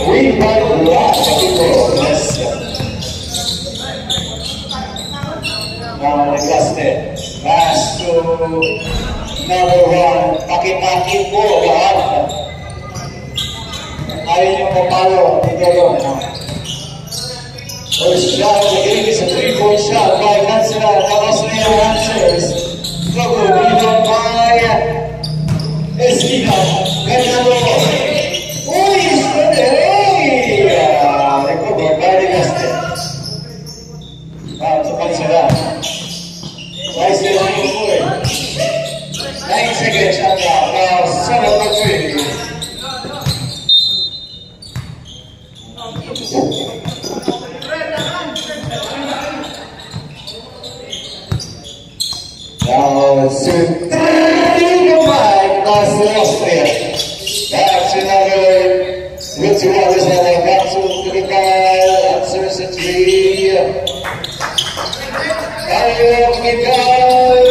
We want lots of people. Yes. Auguste. Pass to number 1. Paki-paki po lahat. Ayaw nyo papalo. Hindi yun. First shot of the game is a 3-point shot by Kansala. Tapos na yung answers. Logo, rebound by Esquina. Ganyan mo. Uy, hey! Recover by the Auguste. Para sa Kansala. Nice little move. 9 seconds shot clock. Now, 7-3. Now, it's 30 to 5. That's Austria. That's another good to have this one. Back to 35. Answers at 3. Kyle Miguel.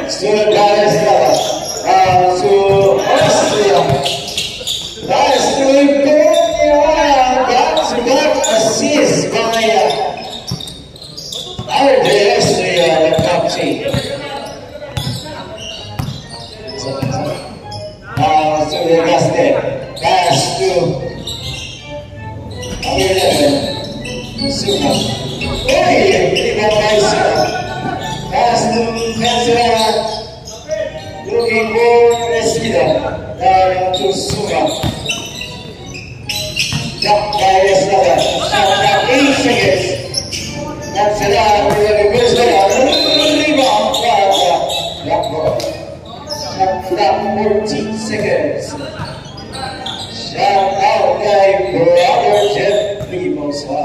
Still guys, to Austria. That's to back assist by Austria, the top team. To the Auguste. Pass to number 11. Suma. Hey, rebound by Suma. Pass to Kansala. Looking for Esquina. Down to Suma. Jump by Estrada. Shot now 8 seconds. Kansala with a reverse rebound. Back ball. Shot now 14 seconds. Shout out by Brother Jeff Mimosa.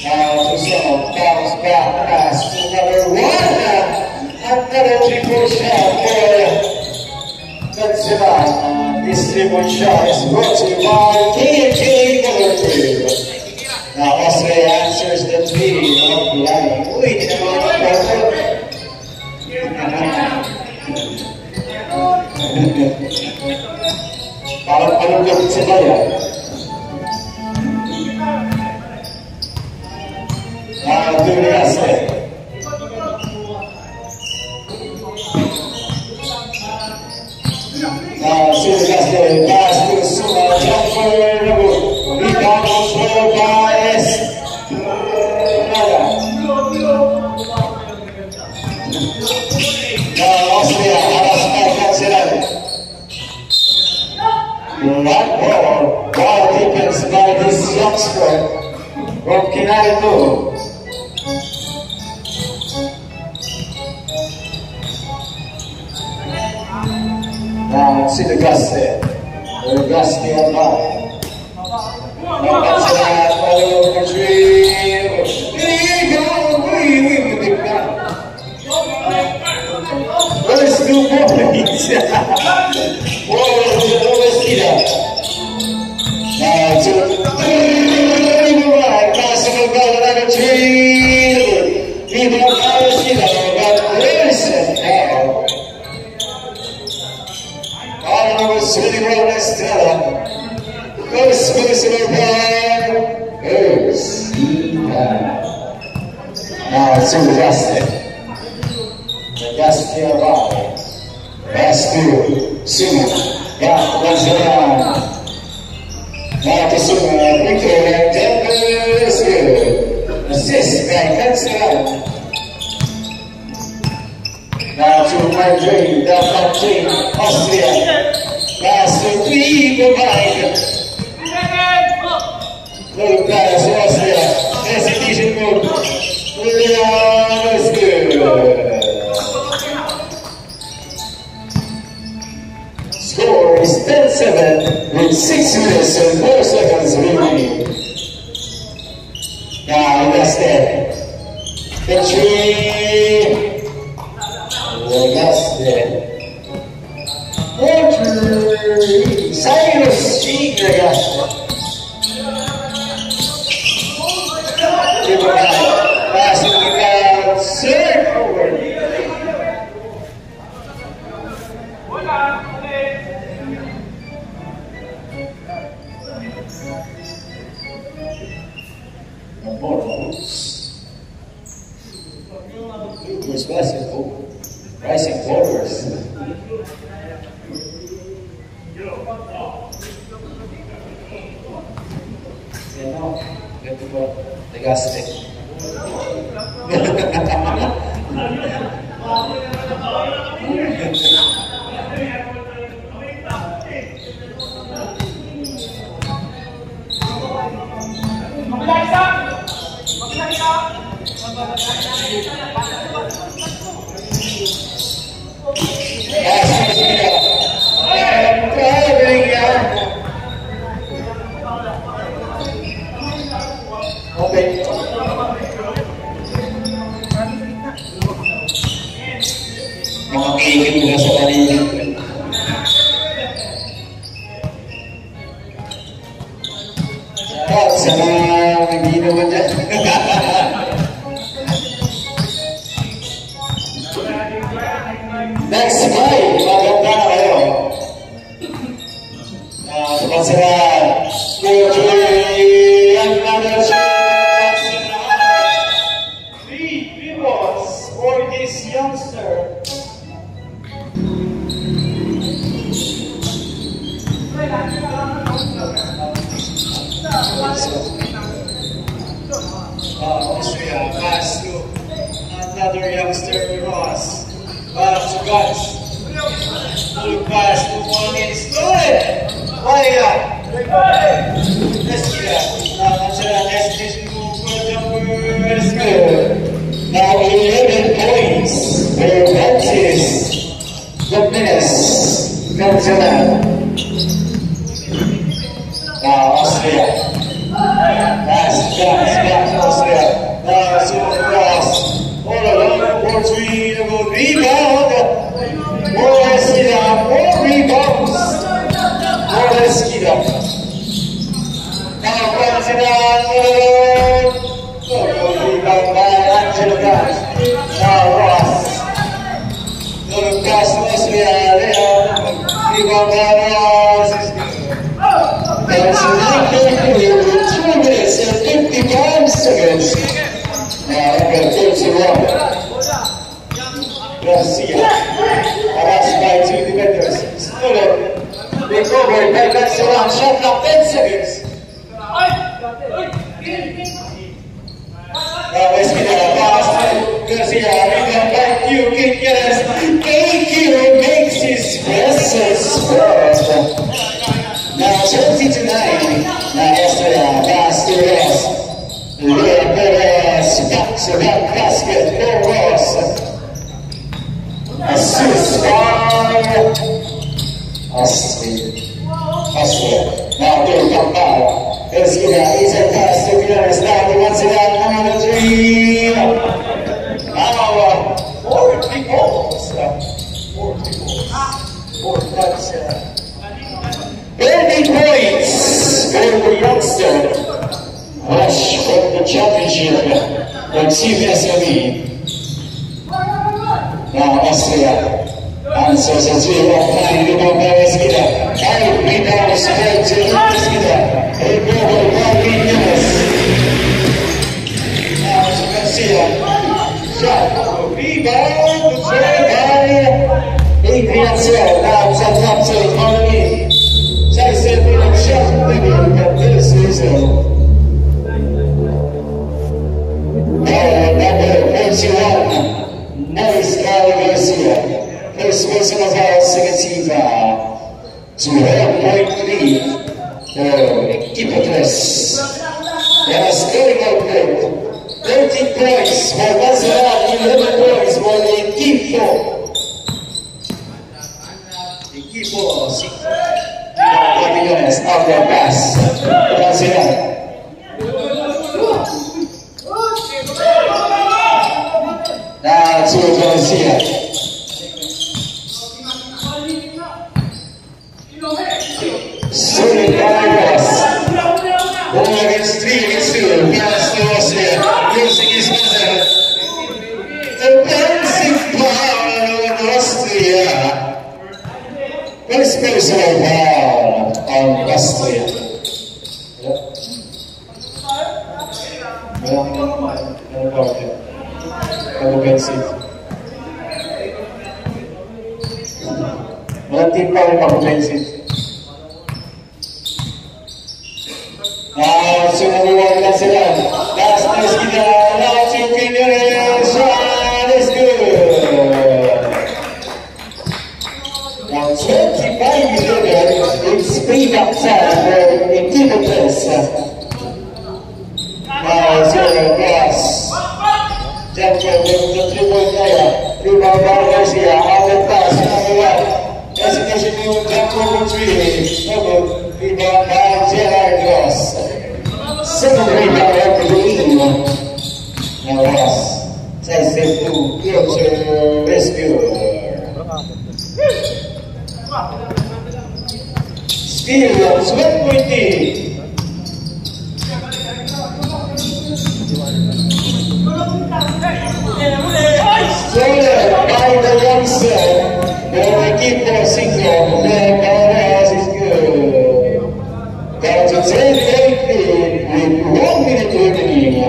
Now to some bounce back pass to number 1. Another 3-point shot for Kansala. This 3-point shot is brought to you by KK Color. Now Austria answers the 3 of line. Uy, di naman parang palugod sa bayan. To the Auguste. Now to the Auguste. Pass to Suma. Jumper. Rebound control by Estrada. Now Austria. Alas by Kansala. One ball. Ball defense by this youngster from Kinarito. Now see the Auguste. The Auguste on by. Now Kansala follow retrieve. There you go. We big guy. First 2 points. Now to the right. Possible goal another 3. People are Esquina. But listen now. All over Sweden Road Estrada. Goes Switzerland by Esquina. Now to the Auguste. The Auguste arrived. Pass to Suma. Back to Kansala. Back to Suma. Victor and Denver is good. Assist by Kansala. Now to Madrid. The top team. Austria. Pass to 3 for Mike. Little pass to Austria. Hesitation move. Leon is good. Score is 10-7 with 6 minutes and 4 seconds remaining. Now Auguste. The 3. Auguste. Cyrus Chigraga. Passing it out, third forward. More balls. Who's rising forwards? No, ganito po, Legastic. Okay. Mga kikit mula sa paligid. Sa mga hindi naman dyan. Next five, maganda na kayo. Sumasaran, another chance. 3 rebounds for this youngster. Austria pass to another youngster, Ross. Pass to Guts. Full pass to Morgan. Stolen! Vaya! Let's see that. Destination move for jumpers. Good. Now 11 points for Francis. Goodness. Gonzaga. Now Austria. Pass, Austria. Now Super Cross. All along for 3 to go. Rebound. More Eskida. More rebounds. More Eskida. Now Gonzaga. Rebound by Angelo Gas. Now Ross. Little pass to Austria. Rebound by Ross. That's 2 minutes and 55 seconds. Now I'm going to close it wrong. Garcia. Harassed by 2 defenders. Stolen. Recovered by Garcia. Shot clock 10 seconds. Now let's get a pass to Garcia. Rebound by Q. Kinkeres. AQ makes his presence felt. Now 20 to 9. Now Austria pass to Ross. Leo Perez backs a back basket for Ross. Assist by Austria. Now they'll come back. Let's get an easy pass to Perez. Now he wants it out on the 3. Now 40 balls. 40 balls. 30 points for the youngster. Rush for the championship from Team SME. Now Austria answers a 3-1 rebound by Eskida. 5 rebounds straight to Eskida. A global 1 minutes. Now Garcia. Shot. Rebound. Try by Adrian Sell. Now it's up to the economy. Jason William shot. Maybe look at this season. Number 41, Morris Garcia. First person of our second team to 1.3 for Equipatres. They are scoring output 13 points for Gonzaga, 11 points for the Equipo. Equipo, 6 millones of their pass. Gonzaga. Now to Garcia. Solid Vargas. Ball against 3 against 2. Pass to Austria. Using his buzzer. Offensive foul on Austria. First personal foul on Austria. Walang team pa rin pag-offensive. Sumabuhan lang sila. Last na sila. Last yung Pinoy. Shot is good. Now 25-11. It's free back time for a team of this. Pass. Jump from the 3-point area. Rebound by Garcia. Outlet pass. Hesitation to jump over 3. Rebound by Gerard Ross. Second rebound of the lead. Now Ross. Size 2. Gives her rescue. Steal. Sweat point team. Stolen by the youngster. They keep their single. Their pass is good. Down to 10-8 with 1 minute remaining.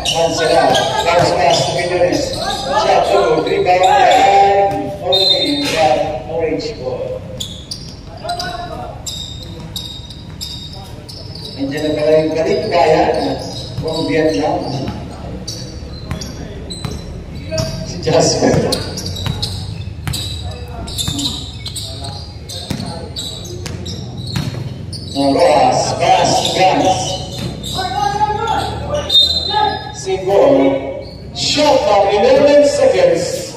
Cancel out. Bounce pass to Pinones. Shot to rebound and only got orange ball. Nandiyan na pala yung galit bayan from Vietnam. Si Jasper. Rojas, pass, guns. Single. Shot of 11 seconds.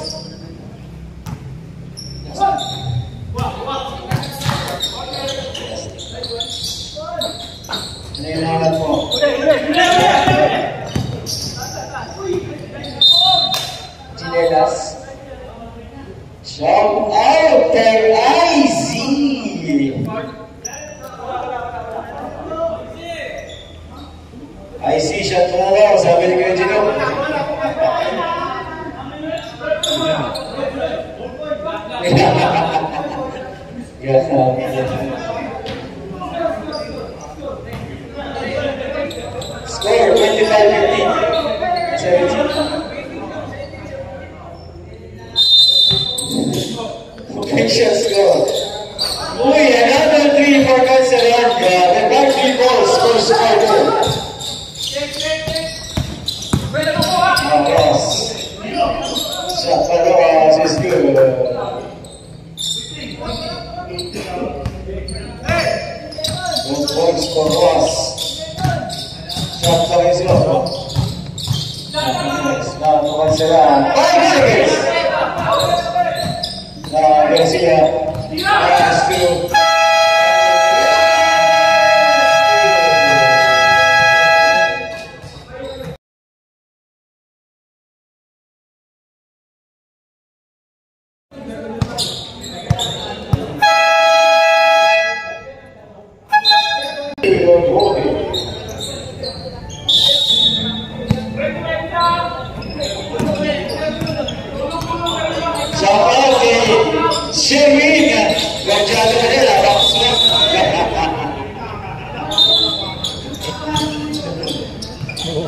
Nailangan mo. Chinelas. Jump out there, easy. IC shot na lang, sabi ni Kuya Gino. Score 25-15. 17. Official score. Uy, another 3 for Cancelarga. The back 3 balls for Spartan. Ross. Shot by Ross is good. Good points for Ross. Shot by his own. Now to Cancelar. 5 seconds. Now Garcia. Pass to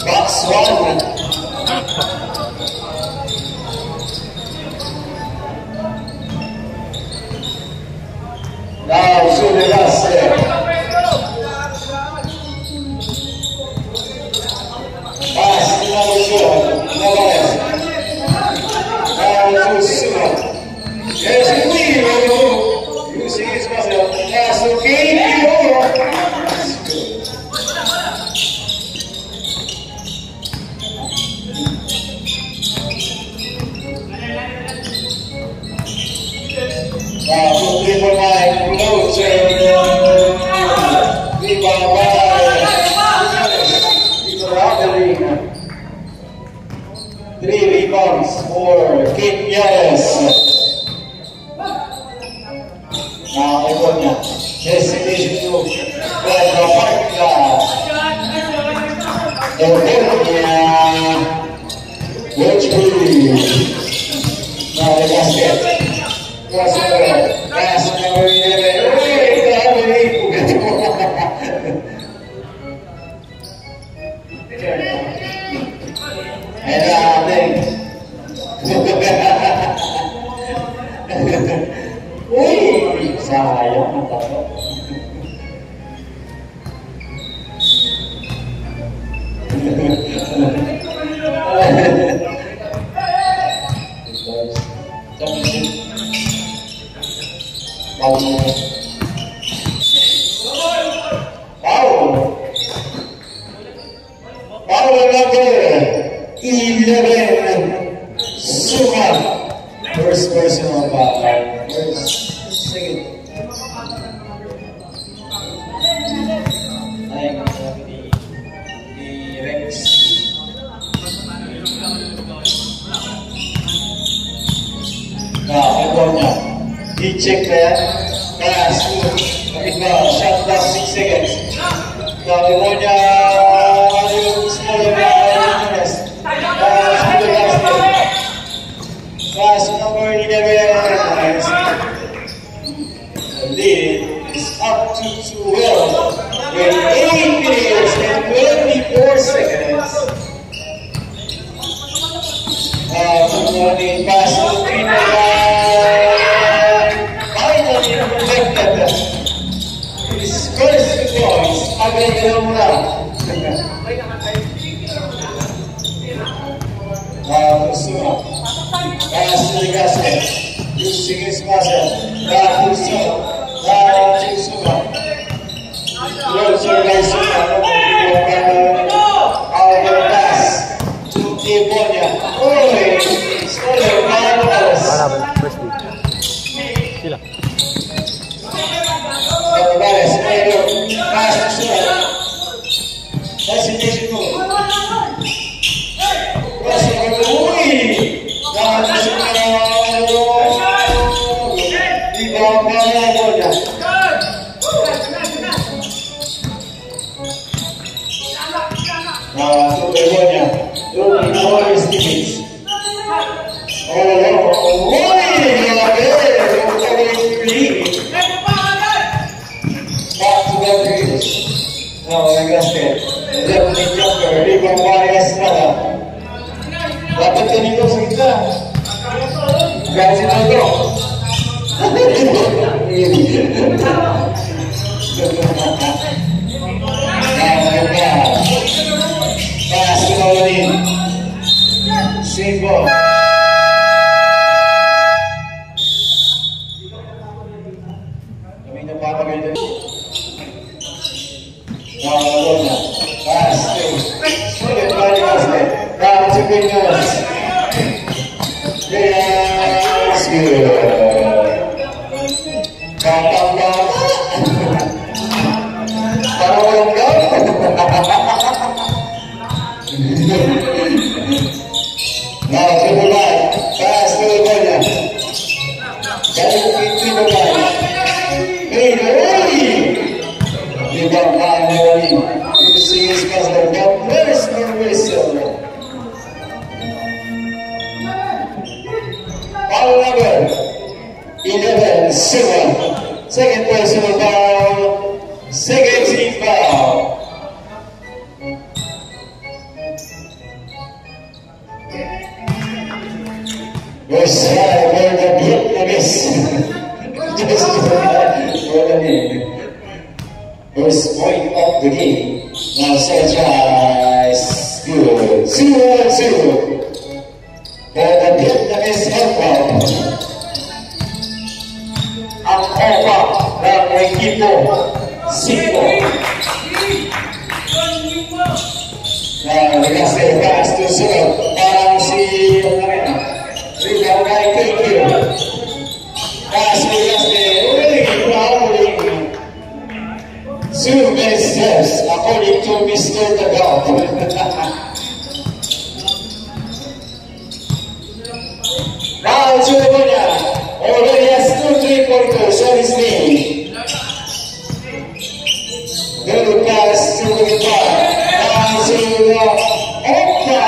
box one. Now Sulilas. Pass to Navarro. Now to Sula. There's a wheel. Using his muscle. Pass to Kane. Which now the basket. Crossover. Pass number 11. And uy, sayang ang tato. Foul number 11, Suma. First personal foul. Second. The Rex. He checked that. Pass. Shot last 6 seconds. Now the one pass number 11. The lead is up to 12 with 8 minutes and 24 seconds. The pass to Pino finally protected. His first 2 points. Agad na muna. Kusuma. Pass to the basket. Using his muscle. Kusuma. Kusuma. Closer by Suma. Our pass to Tibonia. Oi! Stolen Marcos. Sila. Pass to Suma. Destination move. Dapat kanito sa kita. Gaji na ito. Pass to Olin. Single. Kami na papagay dito. Pass to Sulit Marcos. Down to Pinos. Yes, good. Now to the right. Pass to the corner. Getting into the right. Hey, you got my money. You see his cousin. Now, where's the whistle? Foul number 11, Suma. Second personal foul. Second team foul. First try for the Vietnamese. Just for the name. First point of the game. Now second try. Good. 0-0. For the Vietnamese helper. Ang opa ng equipo 5. Now, kasi pass to Suma. Parang si Rigaugay Kilkil. Pass to Gaste. Two best steps according to Mr. Tagal. Now, Chubonia already has 2 3-pointers on his knee. Good pass to the car. Now to Opa!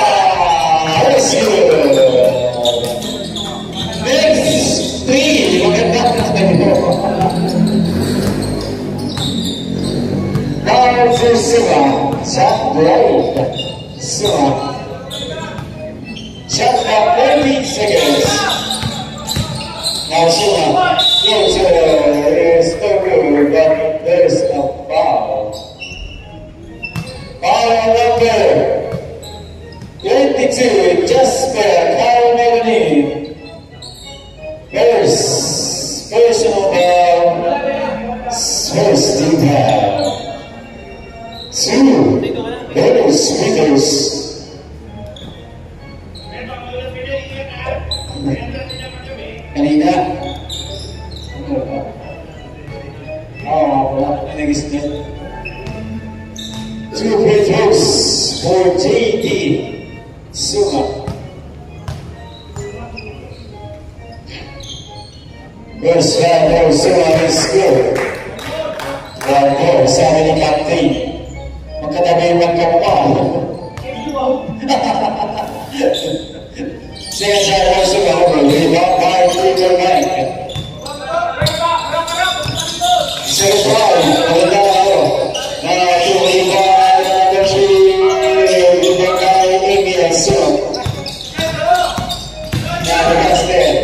That's good. Next three. Maganda na tayo. Now to Sima. Shot right. Sima. Shot at 14 seconds. Now Sima. Yes, it's so good, but there's a foul. Foul number 22, Jasper Kyle Melanie. Personal foul, first team foul. Two, those winners. Kanina. Wala nagis din. 2 free throws for JD Suma. First round for Suma is good. One more, sabi ni Captain. Magkatabi yung magkapal. Second round for Suma, rebound by Peter Mike. Second round, wala na ako. Tumulong ba na si Bukay Emil Suma. Nakakas din.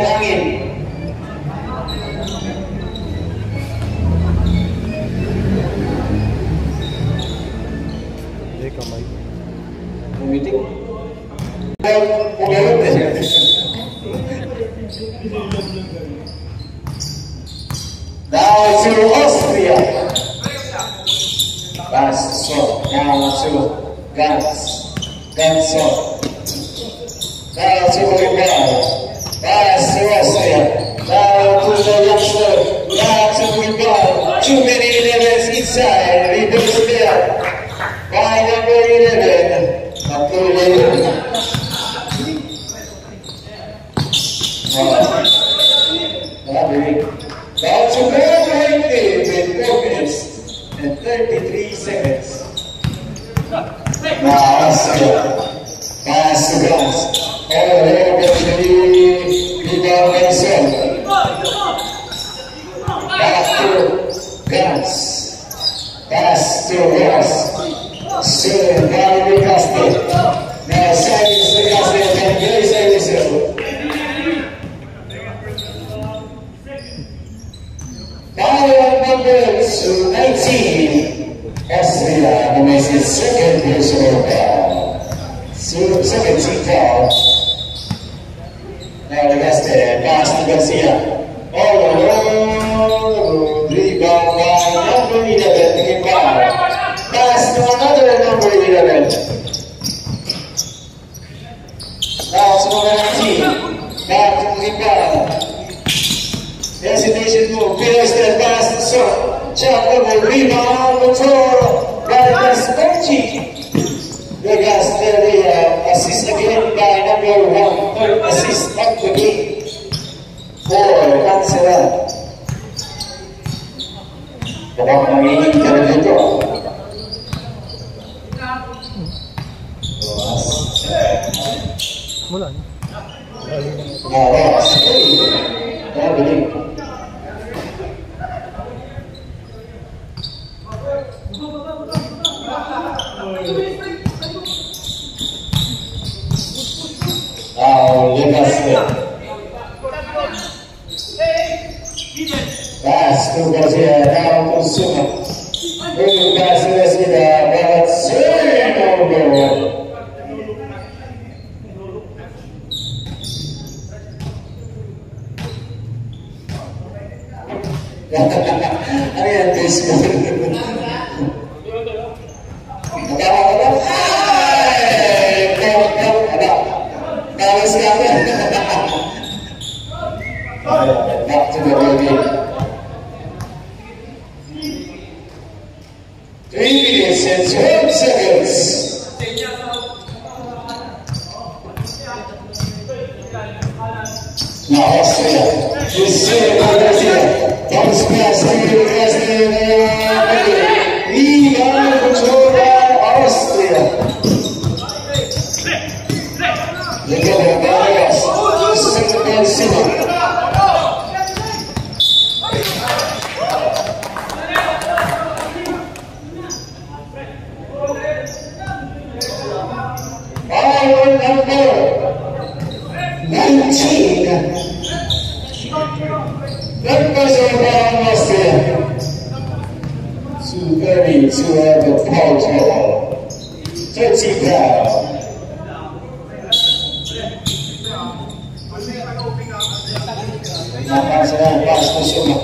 Angin. Meeting. Now to Austria. Pass so now to Gans. Now to Bulgaria. Pass to Austria. Now to the youngster. Now to Bulgaria. Too many 11s inside. Reverse there. By number 11. Up to 11. Now to Bulgaria with 4 minutes and 33 seconds. Now Austria. Pass to Gans. All over the rebound myself. Back to Gans. Pass to Ross. Still very costly. Now service the costly and very serviceable. Power number 19. Austria makes its second personal foul. Second team foul. Now the rest pass to Garcia. All alone. Rebound by number 11. Taking foul. Pass to another number 11. Now to number 19. Back to rebound. Hesitation move. Pierce that pass to shot. Shot double rebound. Control. Right pass 30. Vegas the assist again by number 1. Third assist of the game for Cancela. Mukhang nanginig ka na dito. Mula. Ross. Galing. Lucas pass to Garcia, now to Suma. Lucas Garcia, but Ayan, this one. Back to the building. 3 minutes and 12 seconds. Now Austria is serving for Garcia. Bounce pass here, lead on control by Austria. Together, Vargas. This is the Garcia. Our number 19. That goes over on Austria. Too early to have a portal. 30 pounds. Napasaran pass to Suma.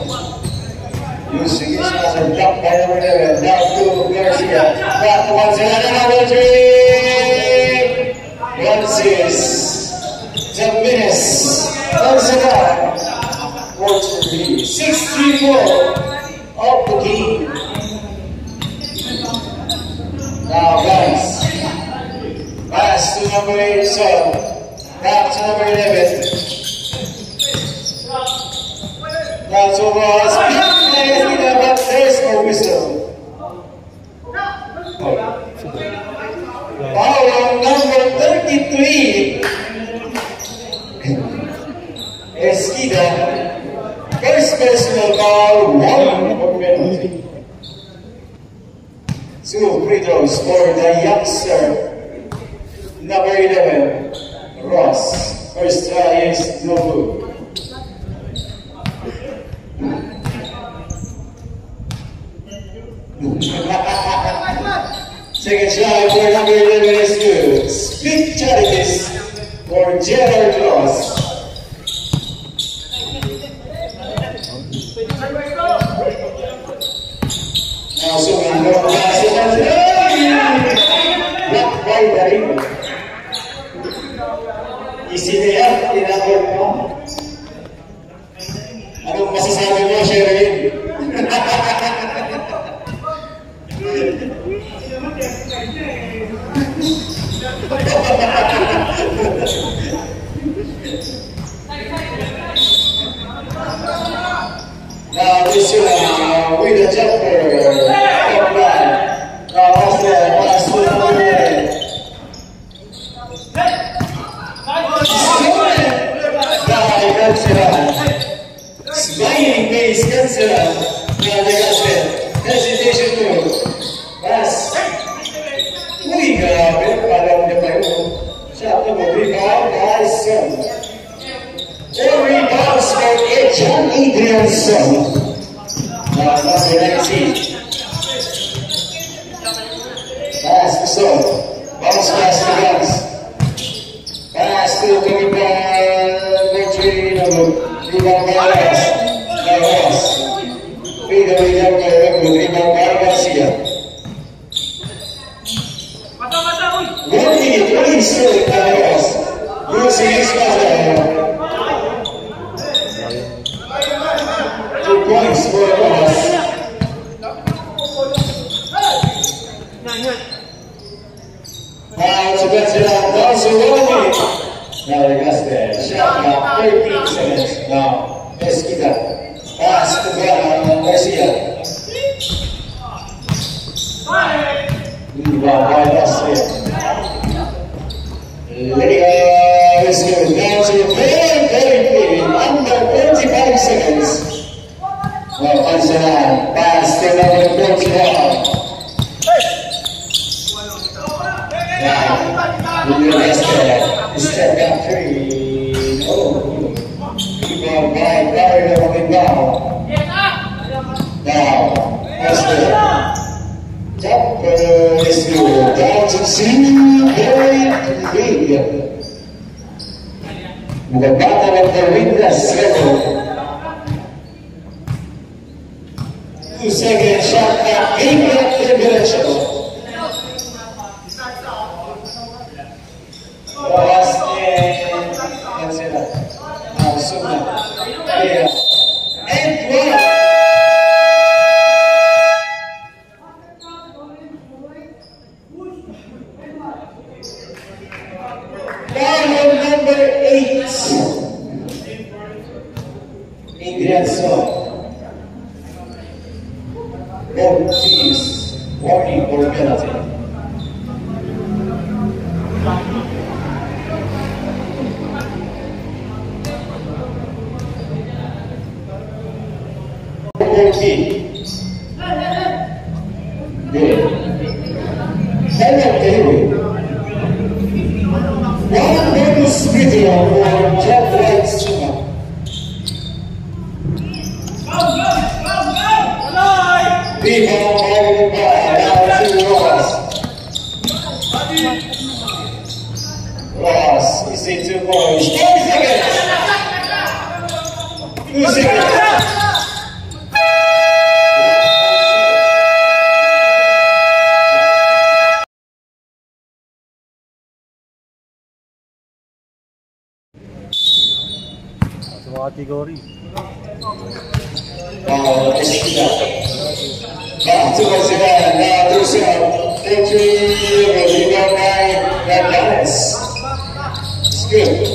Using his muscle blocked by number 11. Now to Garcia. Back to Manzana, number 3. Francis. Dominus. Manzana. 6-3-4 of the game. Now guys, pass to number 8, so back to number 11. Now to Ross, but there's no whistle. Foul on number 33. Esquida. First personal foul, 1 for penalty. 2 free throws for the youngster. Number 11, Ross. First try is no good. Second try for number 11 is good. Split challenges for Gerald Ross. Now, so we go pass it and blocked by the ring. Easy na yan, tinapon mo. Anong masasabi mo, Sherilyn? Now, this is with the jumper. Smiling face, cancel. Now they got it. Hesitation to pass. Uy, grabe. Parang na kayo. Shot na mo. Rebound, guys. 4 rebounds for John Adrianson. Now, number 19. Pass to Son. Bounce pass to Guns. Pass to Rebound Vargas. Vargas. Feed the rebound by Rebound Garcia. 1 minute, only still Vargas. Using his buzzer. 2 points for Vargas. Now to get it out. Also 1 minute. Now they got there. Shot clock, 13 seconds. Now, Esquida. Pass to Garcia. Rebound by Garcia. Lydia is going down to very clean. Under 25 seconds. Now, Manzana. Pass to number 41. Now, Lydia is there. Step back 3. Oh. Rebound by Barrio coming down. Now, Esther. Jumper is good. Down to 2-3. The bottom of the window circle. 2 seconds shot at 8 temperature. Last and 1. Number 8. Yes, sir. Both teams warning for penalty. Good. Second table. One bonus video for Jeff White Suma. Rebound by now to Ross. Ross is in 2 points. 10 seconds. 2 seconds. Kategory. Tugas na Rusia, entry rebound by Dallas. It's good.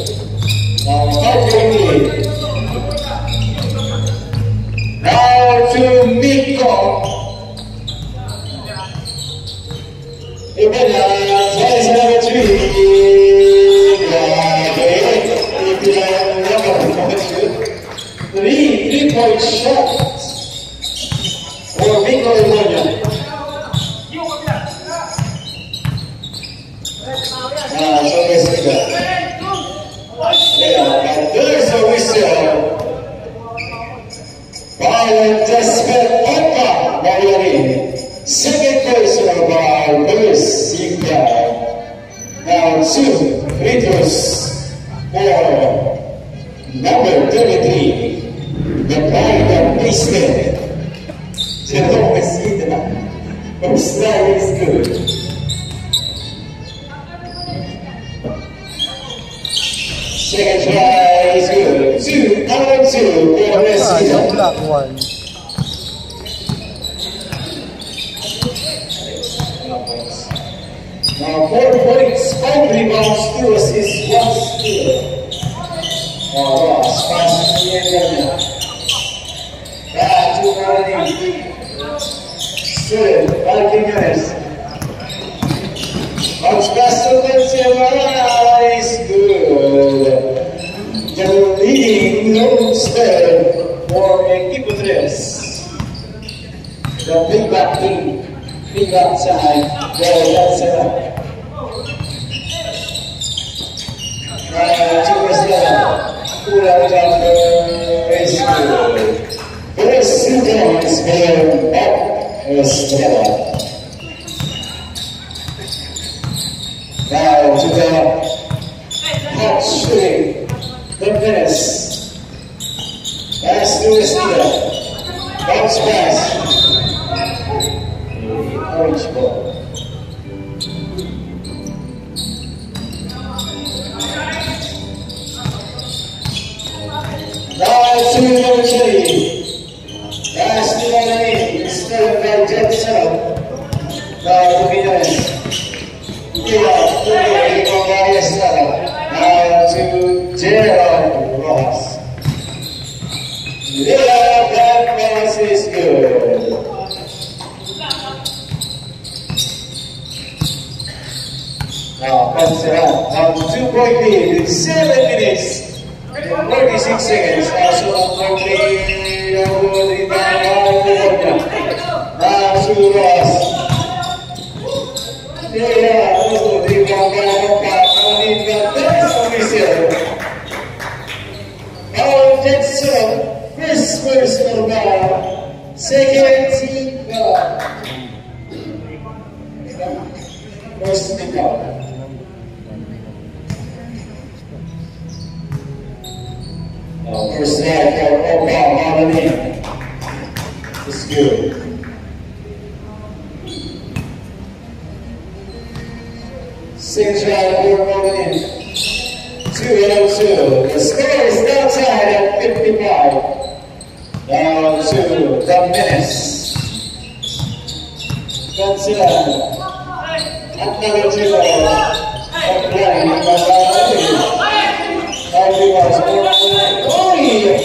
Now to Miko. Iba na, sa number 3. Three-point shot for Miko Imonia. So basically, there's a whistle by Desmond Opa Mariani. Second place by Luis Singa. Now 2 free throws for number 33. The pride of basement. Jerome Mesita. From Slide is good. Second try is good. 2 out of 2 for Mesita. Black one. Now 4 points, 5 rebounds, 2 assists, 1 steal. Ross, fast to the end. Back to Marley. Still, Valkyries. Much faster than Silvana is good. The leading homestead for Equipo 3. The big back team, big back side, that's it. To Brazil, Pura Jumper is good. President is being up Estella. Now to the hot shooting, the finish. Pass to Estella. Bounce pass. Orange ball. Now to number 3. Pass to Manani, instead by Jetson. Now to Minas. Now to Gerald Ross. Yeah, that pass is good. Now comes around. Now 2-point lead in 7 minutes. 46 seconds. Also on now to Ross. Yeah, rebound now Jetson, first personal foul, second team foul. First team foul. First half for Opa Malani. It's good. Six round for Malani. 2-2. The score is now tied at 55. Down to the minutes. Godzilla. Another 2 of playing.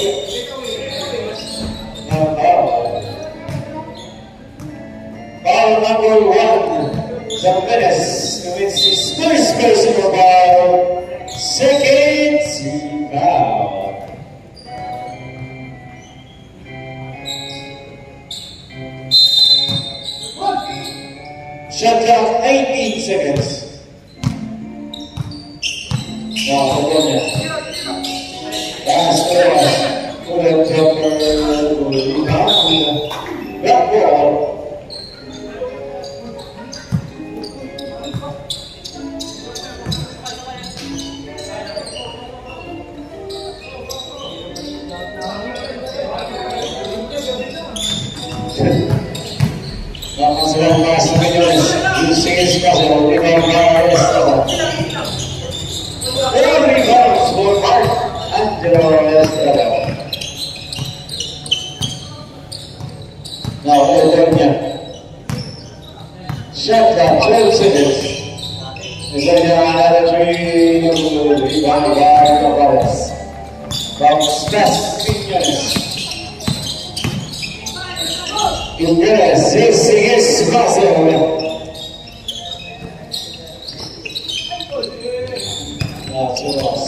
Second foul. Shot clock 18 seconds. Now, Polonia. Pass pass. Put up jumper. Black ball. Vamos a ver más señores. Using his puzzle. Remember Estrada. All rebounds for Mark Angelo Estrada. Now, Polonia. Shot clock 12 seconds. Polonia another 3 rebound by Tavares. From Stas Piñones. Inglés, using his puzzle. Now, 2 loss.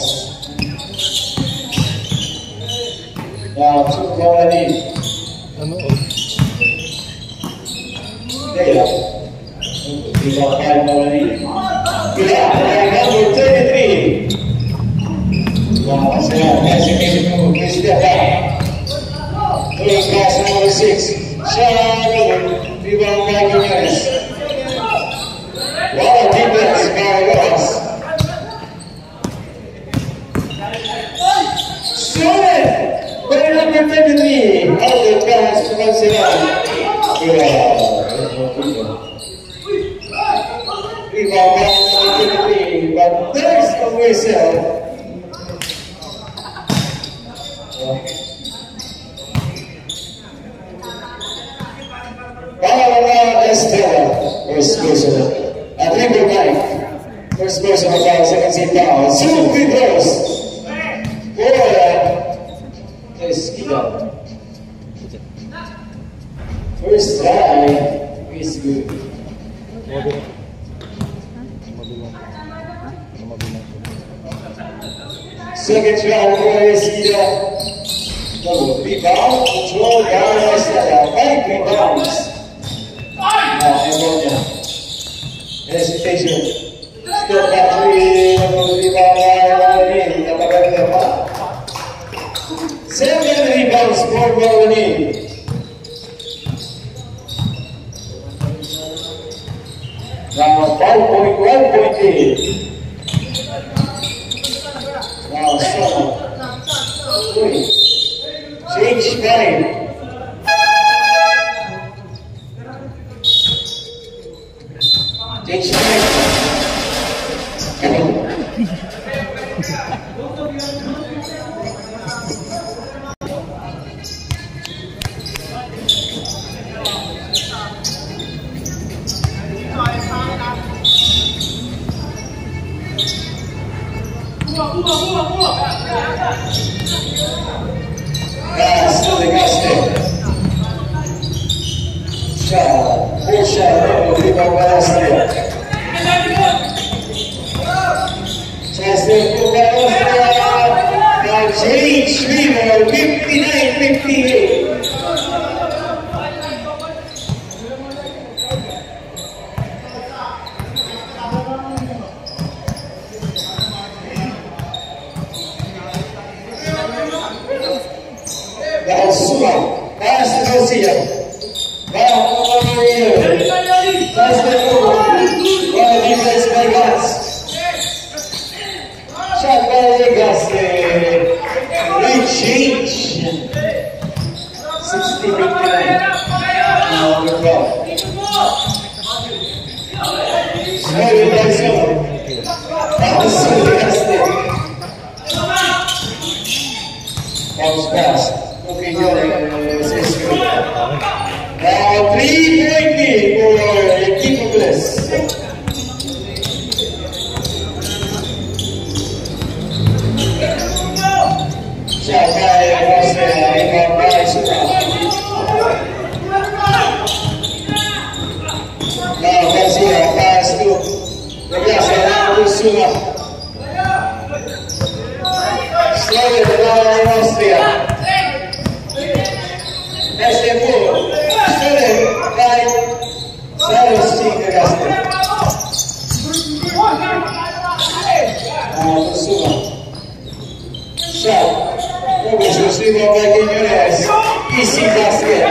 Now, 2 Colony. There you go. We got 5 Colony. Yeah, number 33. Now, that's it. That's it. Please step back. First pass number 6. Shot rebound by Quiñones. Wow, defense by Rojas. Solid! By number 23. Out of pass to Marcelo. Rebound by number 23. But there's no whistle. Estrada, first person. At number 9, first person of our second seat down. 2 free throws for Esquida. First try is good. Second try for Esquida. Double rebound, control down Estrada. 5 rebounds. Polonia. Hesitation. Step back 3. Rebound. 7 rebounds for Polonia. Now 5.1.8. Now 7. Change 5. Change 5. Pass to the Gaste. Shot. 4 shot. Rebound by Austria. Chester for Austria. Now change. Rebound. 59-58. Now Suma, pass to Garcia. Pass to defense by Gas. Shot by Gas. Change. 60-59. Now the crowd. Very nice one. Pass to Gas. Bounce pass. Okay, now 3-point lead for Equipo Bless. Shot by Austria, rebound by Suma. Now Garcia pass to Suma. Slower by Austria. SD4. Slower by Sarostik Gaston. Suma. Shot. Robles received by Quiñones. Easy basket.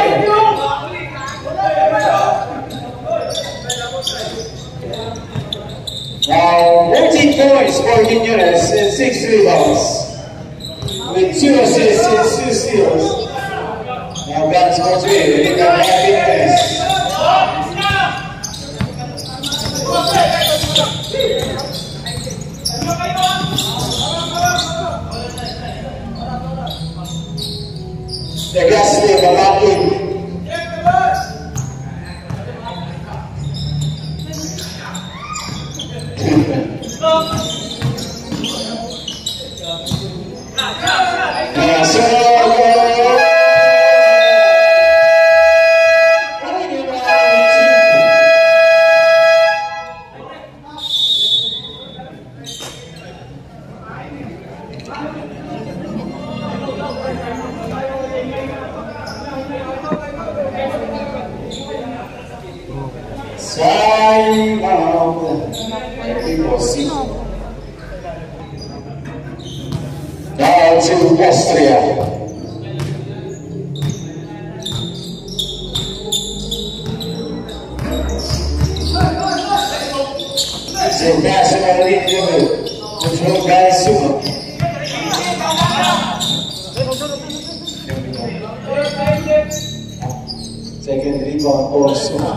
Now 14 points for Quiñones and 6 rebounds. With 2 assists and 2 steals. Now guns for 3. Rebound by Quiñones. The Gasly Balakin. Now to Austria. So passing on the lead control by Suma. Second rebound for Suma.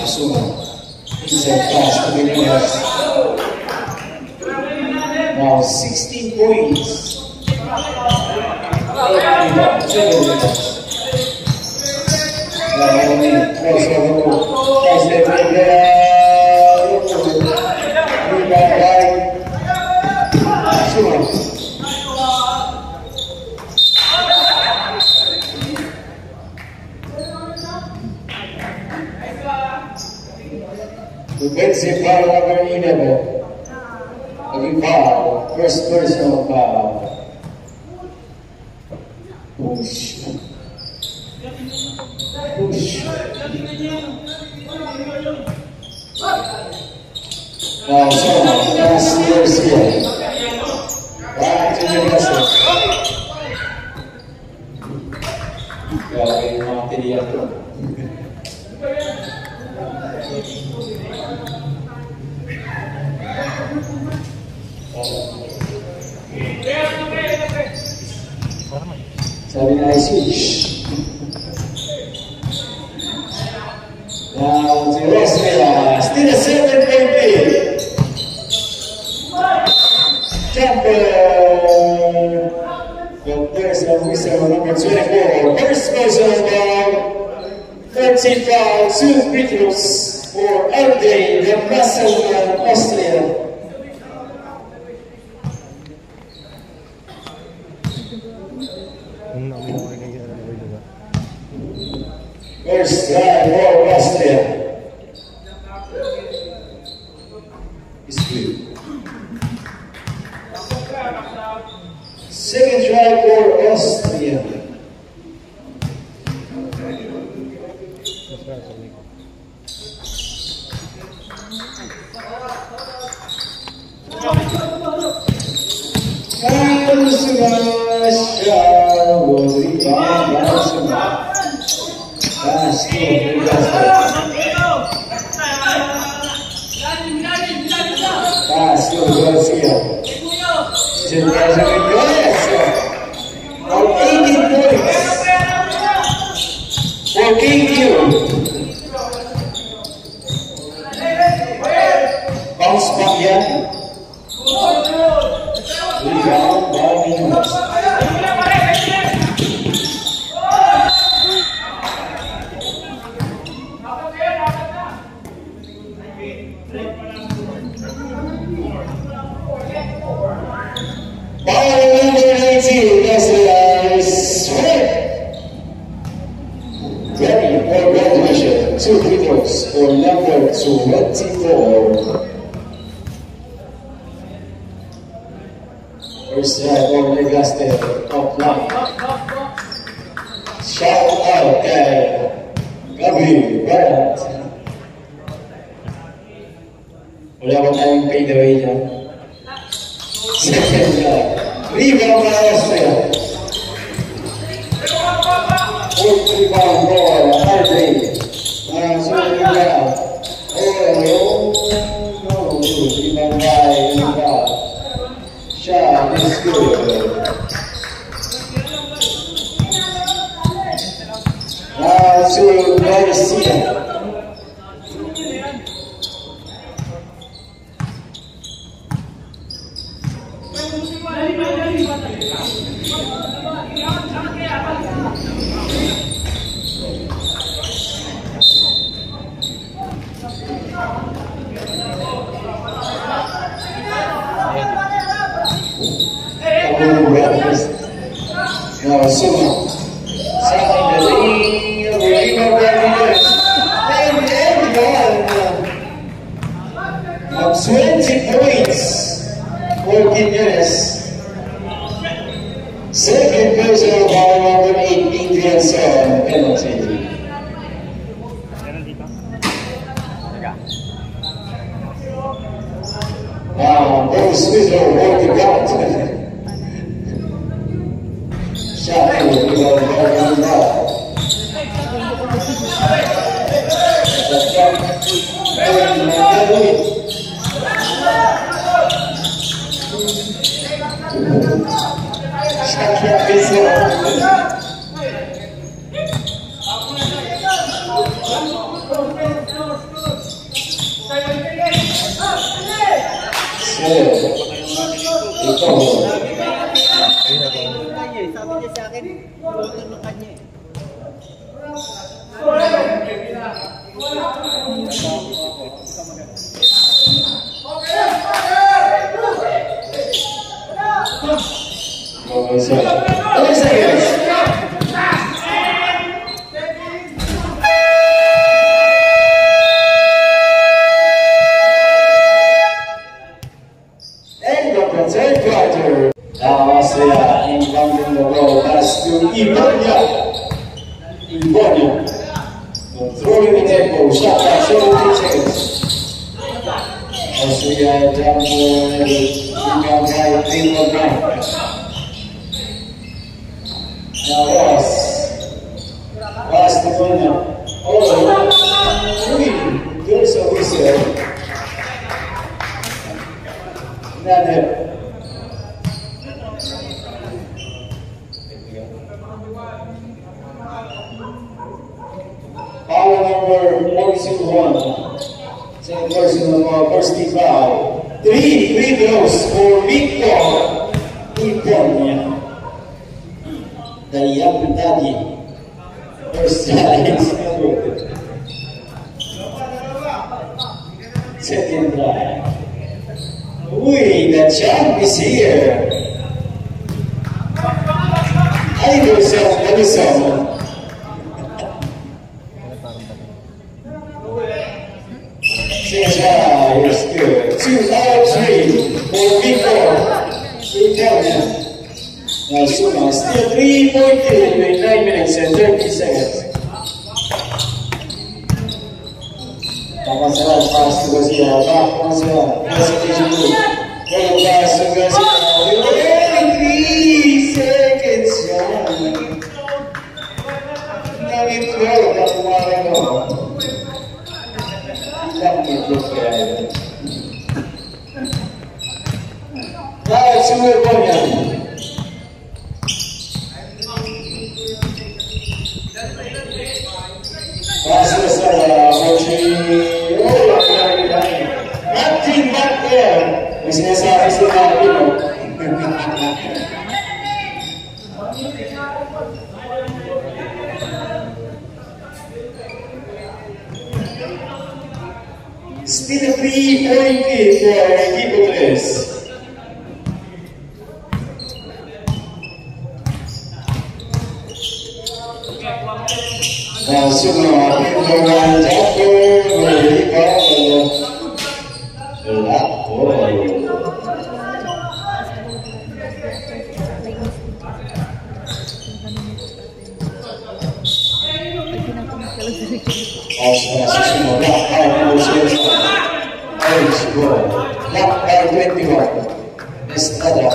Suma. Inside pass to the winners. Now 16 points. 8 rebounds. 7 rebounds. Now only crossover. Nice left leg. Rebound by Suma. Defensive foul number 11. Again foul. First personal foul. Push. Push. Now, so, last year's here. Back to the vessel. Grabe yung mga tiniyak ko. Sabi na switch. Now to Austria. Still a 7-point lead. Jumper. But there's a whistle number 24. First personal foul. 13 foul. 2 free throws for Aldrey, the muscle man, Austria. First drive for Austria. It's good. Second drive for Austria. Bounce back yan. Rebound by Minus. By number 19, that's the Swift. Ready for graduation. 2 free throws for number 24. First drive over the Gaster, top line. Shout out kay Gabi Barat. Wala ba tayong fade away dyan? Second drive. Rebound na Austria. Fourth rebound for Andre. Sulit na. No, rebound by Luka. Shot is good. To Garcia. Now, Suma. Second the lead of Lima Bermudas. And of 20 points for Quiñones. Second personal foul number 8, Adrian Son, penalty. Now, Bruce Smith worked the count. Shot to the Sabi niya sa akin, tulungan ng kanya eh. Third quarter. Now Austria inbounding the ball pass to Ibonia. Throwing the tempo, shot by 17 seconds. Austria down for rebound by 3-1. Now Ross the corner. There's a whistle. Not there. Foul number 41. Second person of first team foul. Three free throws for Victor Ibonia. Dari Abu Dhabi. First time. Second try. The champ is here. Anderson. Is good. 2 out of 3 for Victor Ibonia. Now Suma still 3-point lead in 9 minutes and 30 seconds. Pass to Garcia, back Garcia, hesitation move. Go pass to Garcia, 3 seconds. Nag-12 na pumarang mo. Now it's Ibonia. Passes nothing back there. May sinasabi sa Pilipino. Still a 3-point lead for Equipo 3. Now, Suma, Pinto, Jacko, Vamos para la sesión, black by Luciano. Orange goal, black by 21. Estrada.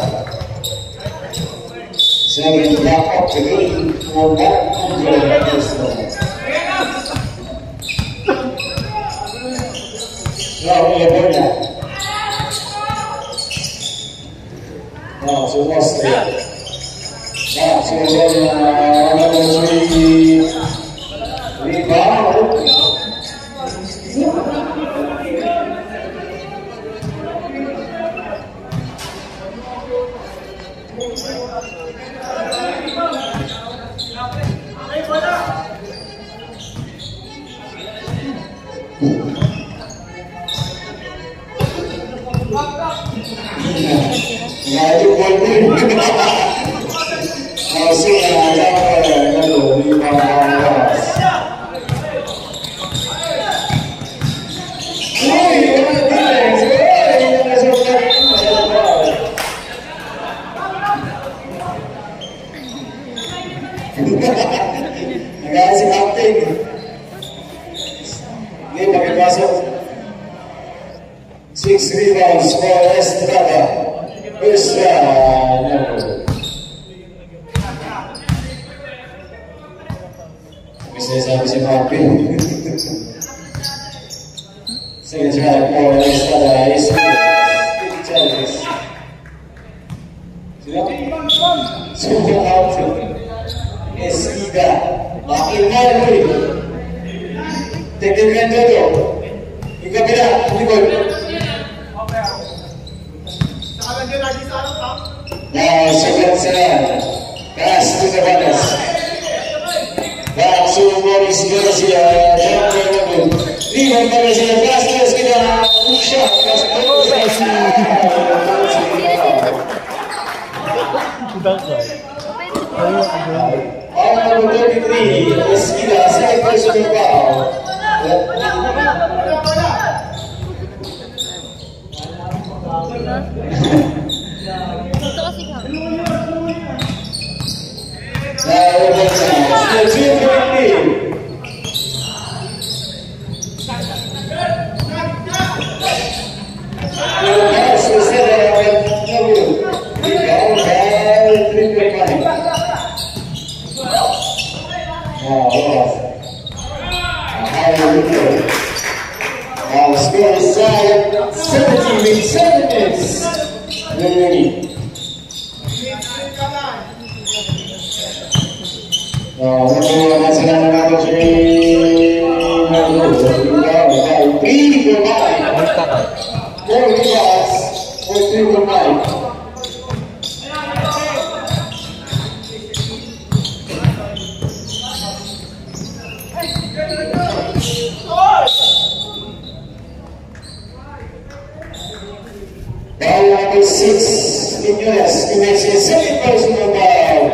7 black up the green for 100 Estrada. Bravo, Leopolda. No, su mostra. No, su rebound. Ngaji pun masih ada kalau di bawah. Ngaji kapten. Ini pakai masuk. 6 rebounds for Estrada. Bisa sampai si Papi. Saya cakap por Estrada itu Charles. Sudah out. Esquida. Makin lagi. Tekan dulu. Ika bila ikut. Now, second set. Pass to the runners. Back to Boris Garcia. Leaving Garcia. Pass to Esquida. Shot. All number 33. Esquida. Second personal foul. Our score is tied 17 with 7 minutes remaining. Ball number 6 in US commits a second personal foul.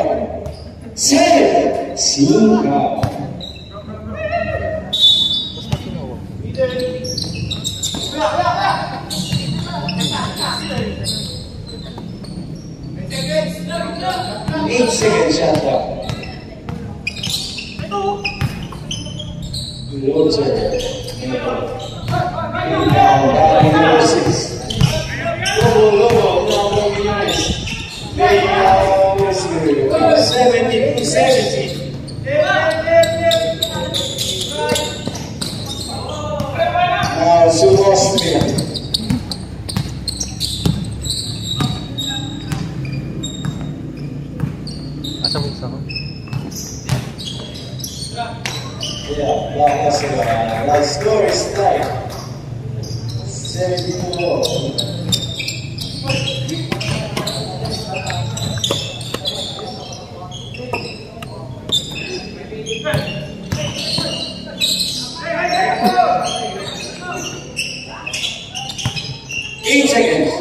7. 5. Each second shot clock. Loser. Number 6. Lobo, they are 70. Now, so Austria. Asa mo isa ko? Yeah, the score is tied. 74. Seconds.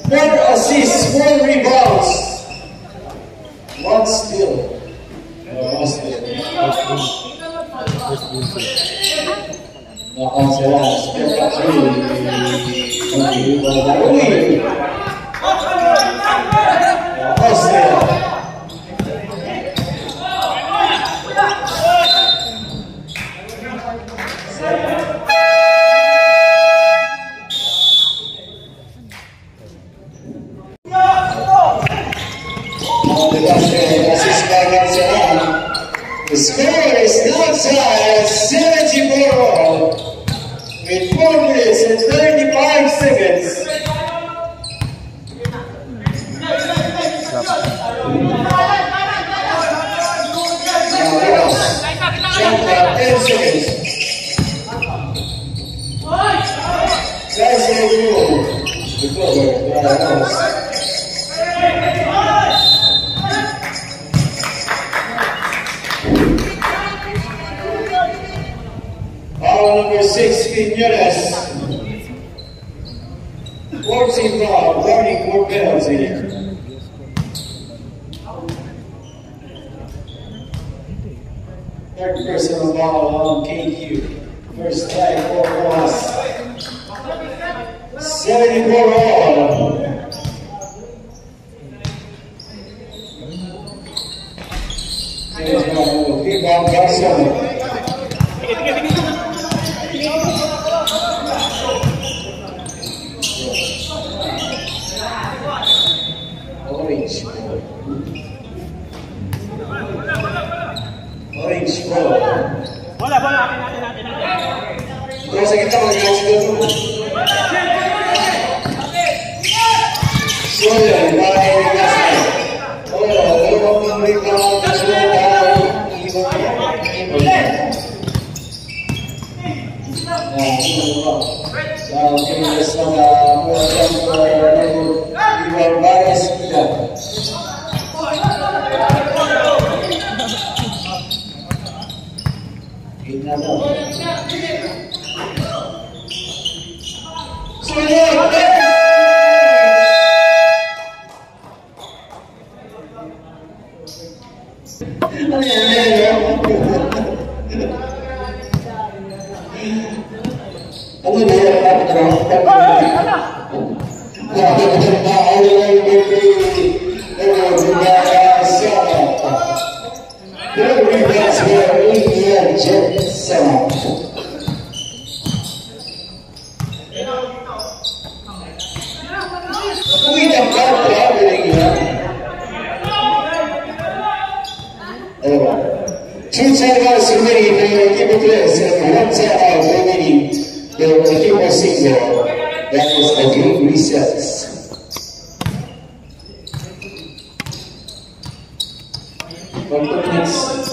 Four assists, 4 7 rebounds. 1 steal. One steal. Será espetacular. The score is now tied 74 with 4 minutes and 35 seconds. Now 10 seconds. That's the rule. Foul number 6, Quiñones. 14 foul, learning court penalty. Third personal foul on KQ. First flag for loss. 74 all. Rebound Garson. Orange ball. Bola. Terus kita mengganti dulu. Sudah mulai dikasih. Rebound Two timeouts remaining for the keeper players and 1 timeout remaining for the keeper single. That is a game reset. For 2 minutes.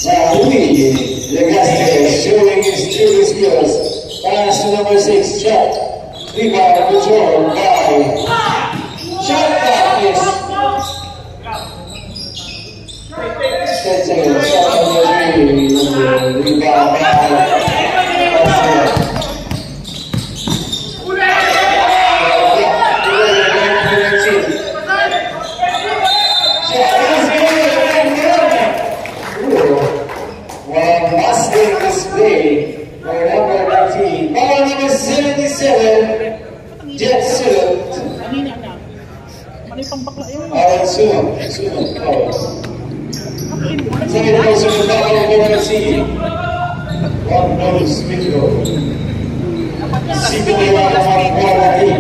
Now, we, the guys, skills. Pass to number 6, Chuck. Rebound control by Chuck Baptist. 10 seconds. Shot number 3. Rebound by Jet Suit. Alright, soon. Second person to follow Penalty. One nose video. Sino yung mga quality.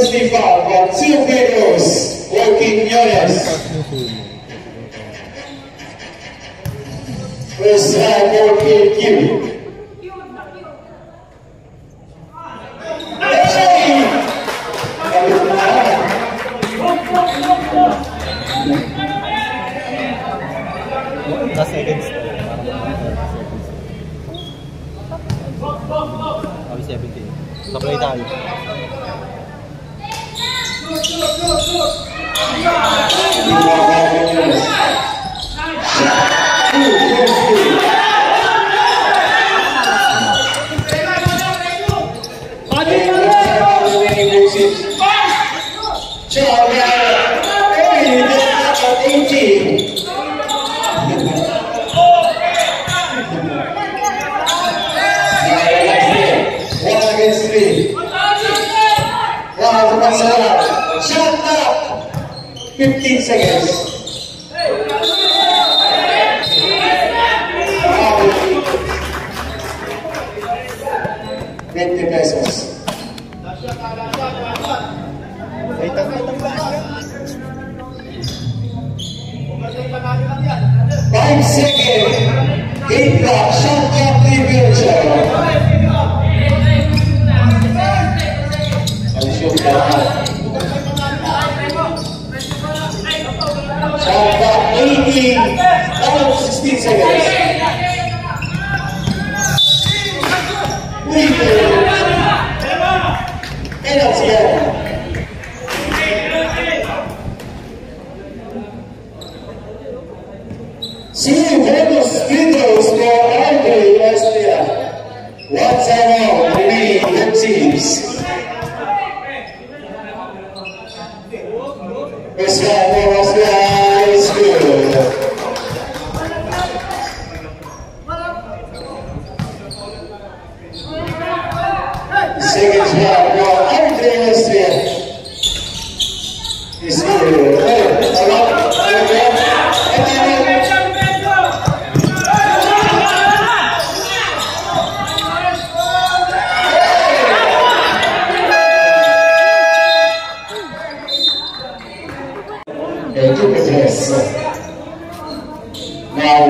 Rebound by 2 videos working units. First time working you. Last seconds. Sabi 17. Supply tayo. Shut up! 15 seconds. 20 pesos. 5 seconds. 8 block. Shut up, Livian Show. Shot clock 18, 16 seconds. Penalty area. Two bonus videos for Andre Austria. 1 time out remaining for teams. First round for Austria is good. Second round for Andre Austria is good. Now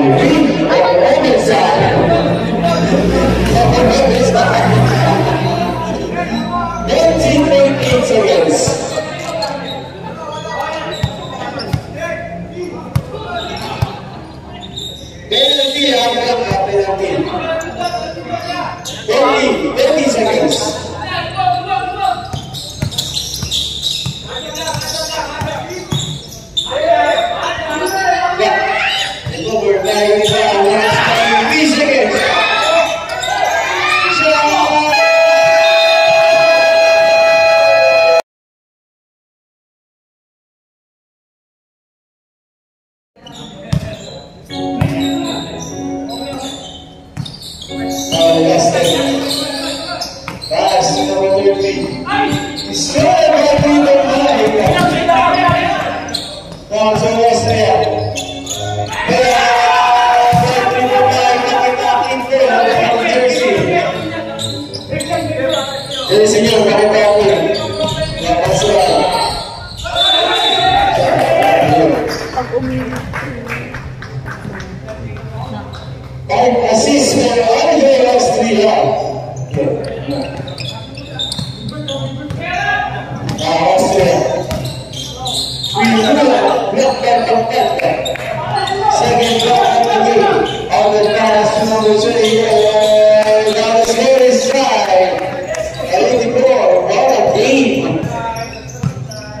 Jadi senyum pada kau ni. Yang pasal. Baik assist dari Andre Austria. Austria. Second block on the pass number 3. That is very side. Elite Ball, what a game.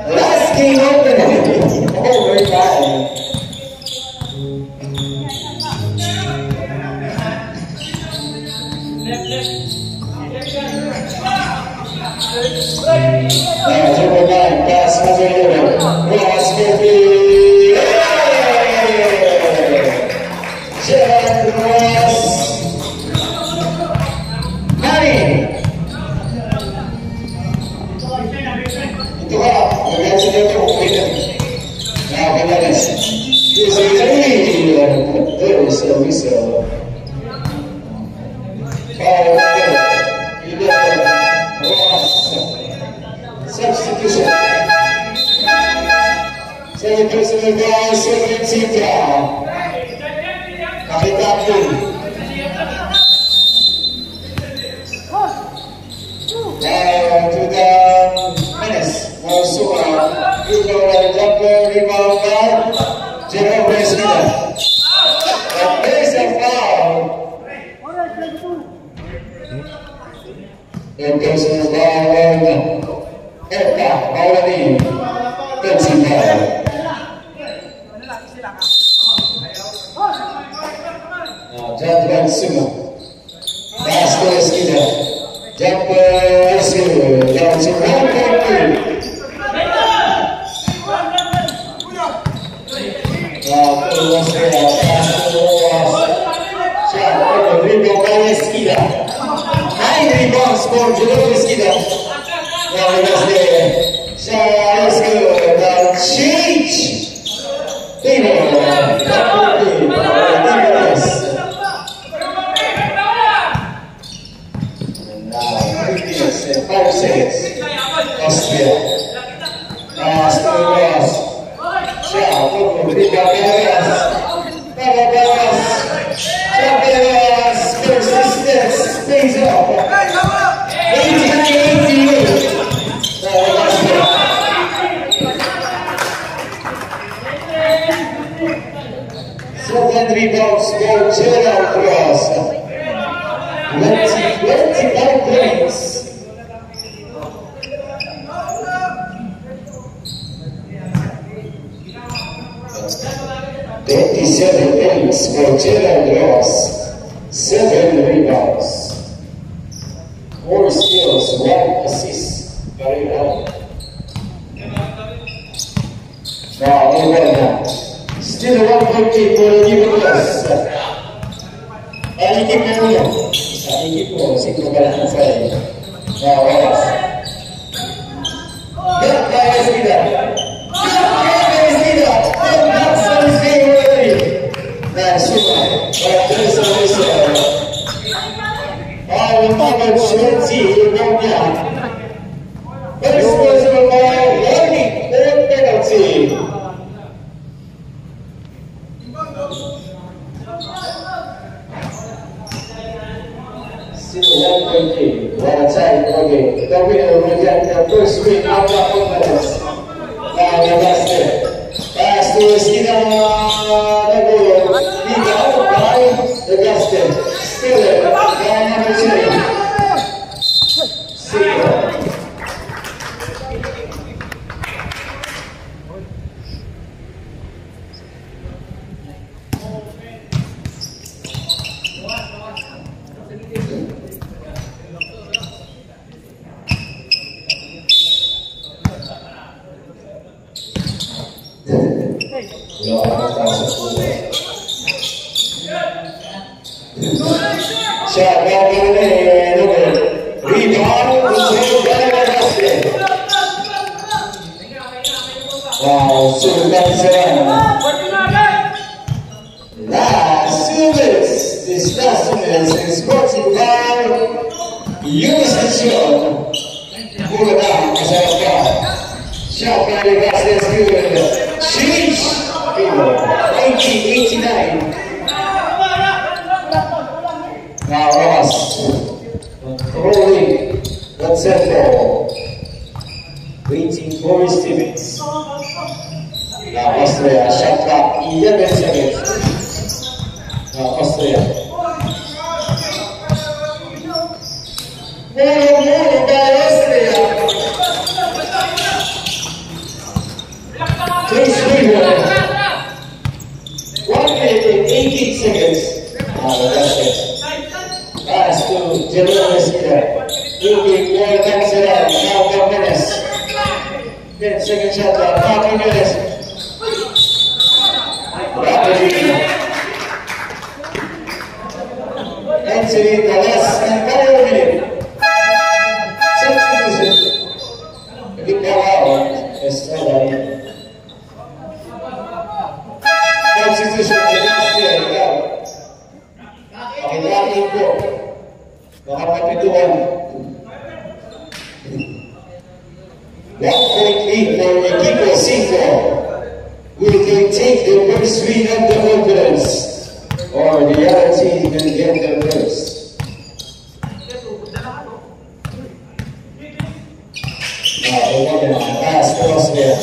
Last game opening. Oh, very fine. Number 9, pass number 11. Ross Murphy. Jared Ross. 9. Itu lah, dengan senjata mungkin. Nah, benar. This is very service. Substitution. Second personal goal, second Citra. Kapitapun. To the Menes. Masuk. Juga dari jumper rebound guard. Jerome Presmina. And there's a foul. And personal goal. Eka, Maulani, Pensimbal. Jadran Sima. Basket Eskida. Jumper Eskida. Down to 1.2. Terus dia. Shot. Rebound by Eskida. 9 rebounds for Jerome Eskida. Now that's there. Shot is good. Now change. Austria. Still lost. Shot. Persistence. Stays up. 18-88. Seven rebounds for Gerald Ross. 25 points. Seven points for Gerald Ross. 7 rebounds. 4 steals, 1 assist. Very well. Now, still 1 point for Nicholas. Equipo 1. Equipo 5 para Rafael. Now, Ross. Good by Esquida. First win out of conference. Now the last pass to Esquina. Liga out by the Gaston. Still there. Number 3. No, Yusuf Mula Kazakhstan. Shot by the Garcia's good. Change 1889. Now Ross rolling. That's it for waiting for his teammates. Now Austria shot clock 11 seconds. Now Austria. More by Austria. Chase Weaver. 1 minute and 18 seconds. Now that's it. Pass to General Mesquita. Looking for Tanzania. Now 10 minutes. 10 second shot clock. 40 minutes. Rapidly. Entering the last entire minute. Substitution. Big ball out. Substitution. The last year. Okay, that will go. Nakapapituan. 1.8 for Equipo 5. Will they take the first win of the conference? Or the other team can get the first? Now, pass to Austria.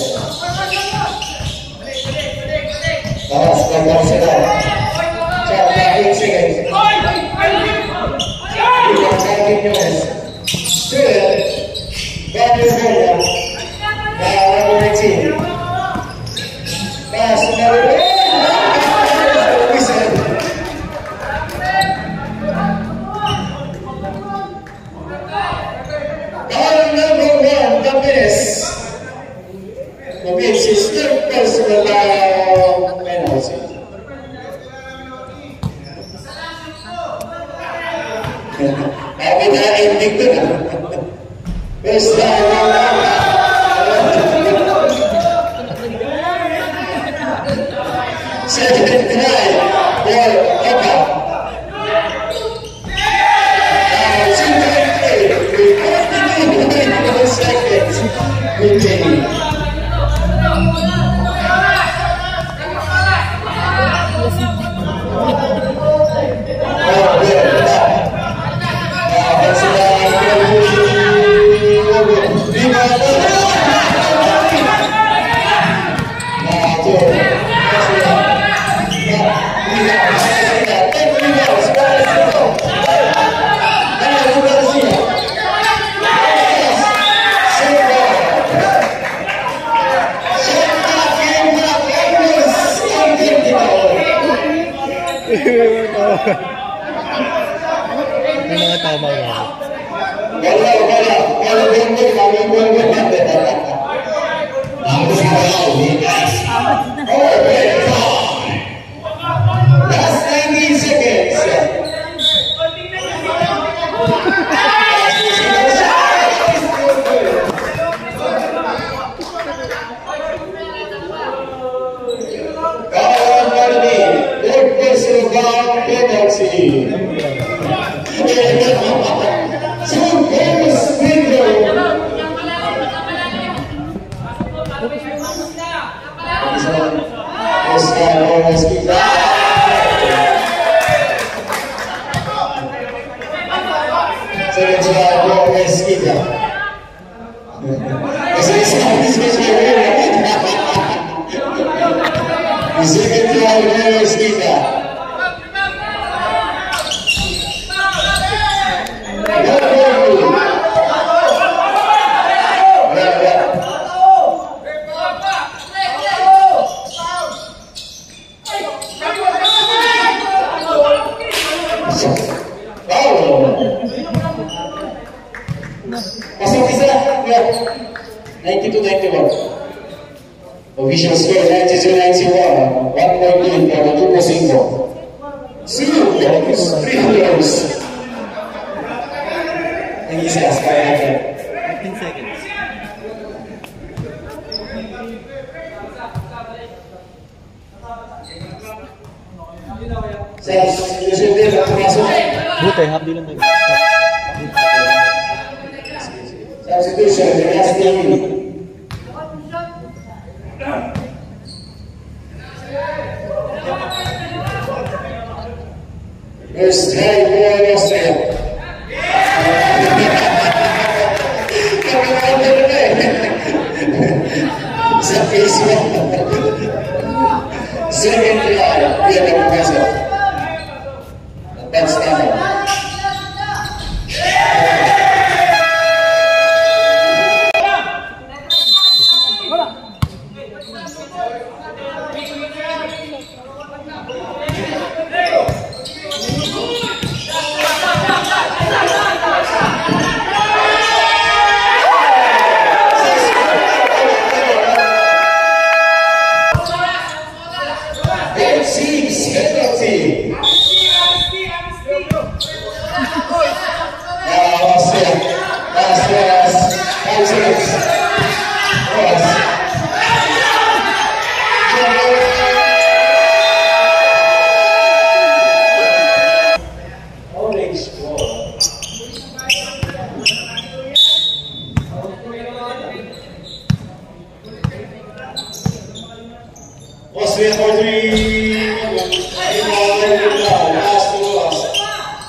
Pass by Barcelona. 8 seconds. Student, California, now number 18. Pass to number 8. Number 1, Tampines. Commits his third personal penalty. Tapi dah ending tu dah. Best time. Second try. Ball Eka. Seconds. Remaining. Yung mga tama nga. Last 19 seconds. Official score 92-91. 1 point lead for the Grupo 5. 2 goals, 3 goals. And he's asked by 15 seconds. Sa substitution din ang pumasok. Buti, half di lang tayo. Substitution, the last team. First time for Austria. Second try, Vietnam Professor. That's time. Austria for 3. Last to us.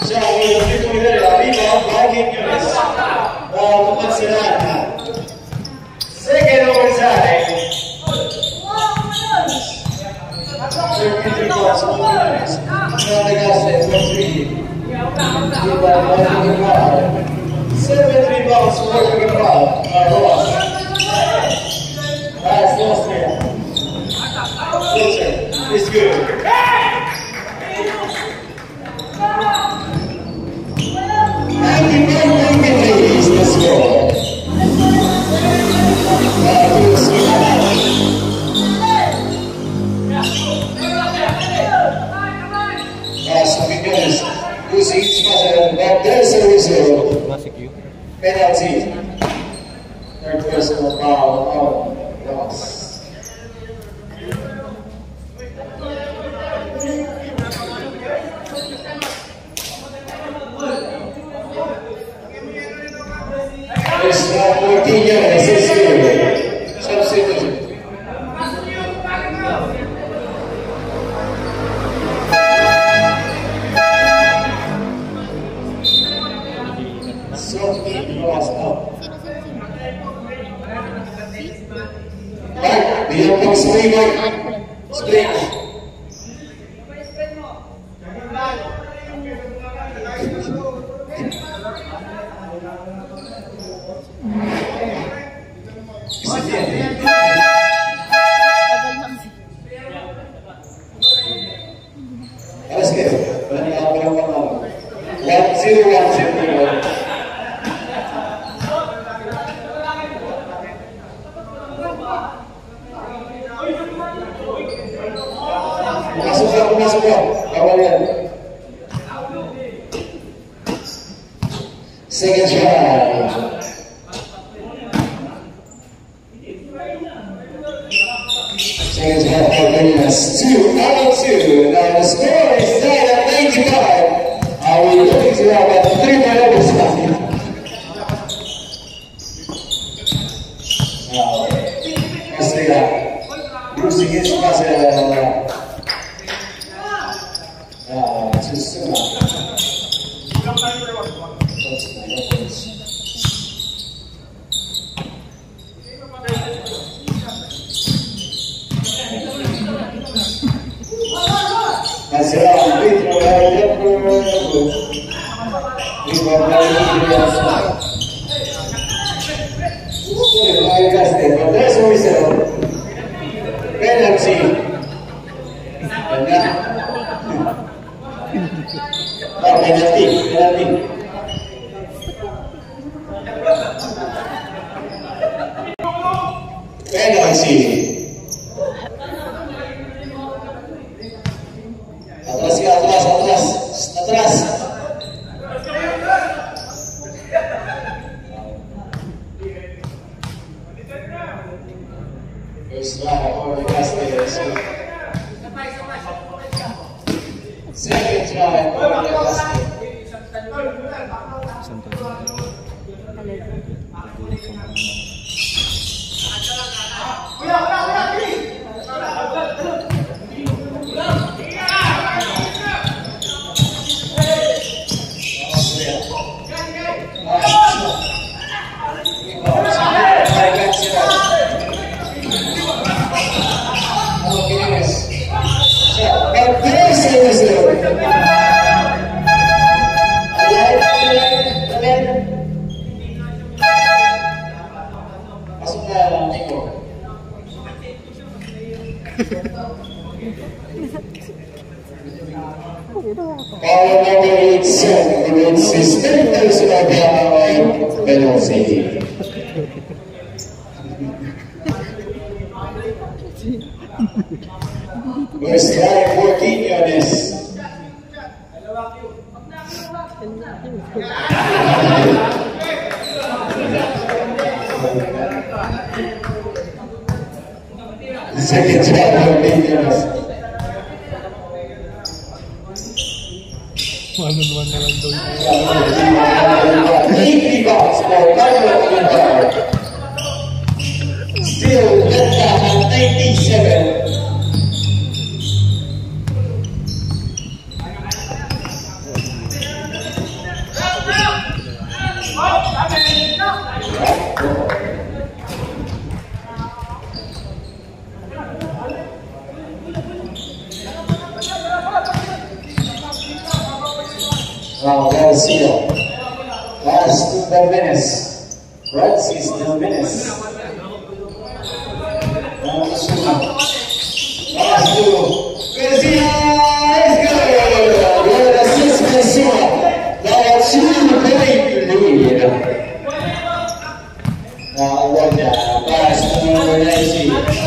So we will be doing it. Rebound by King Yunis. Second overtime. 13 balls for Yunis. Navigase for 3. Rebound by King Yunis. 7 rebounds for King Yunis. Ross. That's Austria. It's good. Is the score. There's a whistle. Penalty. Third personal foul on Ross. It's 14 years, it's here. Substitute. Something was up. Right, beyond the swing. Spring. Let's get it. 1-0. Masuk. Kawan. Second try. Second try for Venus. 2 out of 2. Now the score is tied at 95. We're looking to have a 3-point overtime. Let's see that. Bruce against too soon. That's it. There's a whistle. Penalty. Penalty. Atrás. First try for the Castilla. Second try for the Castilla. Power number 87, with suspended personal penalty. We're starting 14 on this. Second time 14 units. One na lang daw. 8 rebounds for Carlo Quintana. Still at 97. Garcia, last to the menace, Francis the menace. Last to Garcia, let's go! Good assist, Garcia. That's 2-point lead. Now, what the pass to number 19.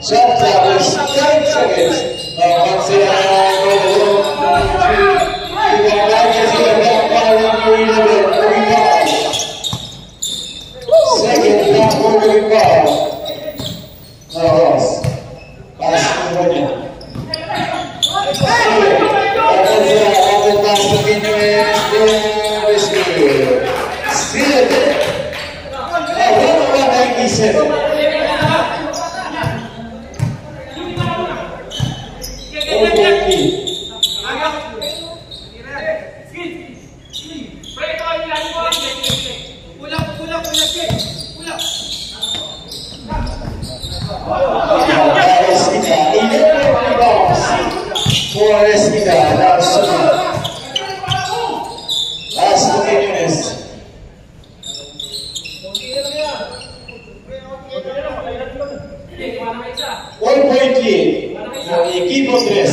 Shot clock is 10 seconds. Once second, not working ball. Equipo 3.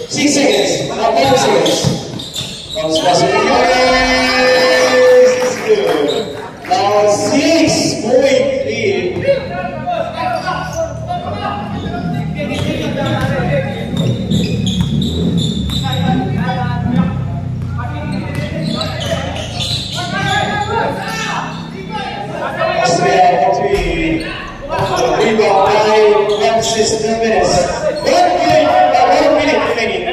6 seconds. Now 5 seconds. Vamos para This is good. Now 6.3. Rebound by Francis the menace. 1 minute remaining.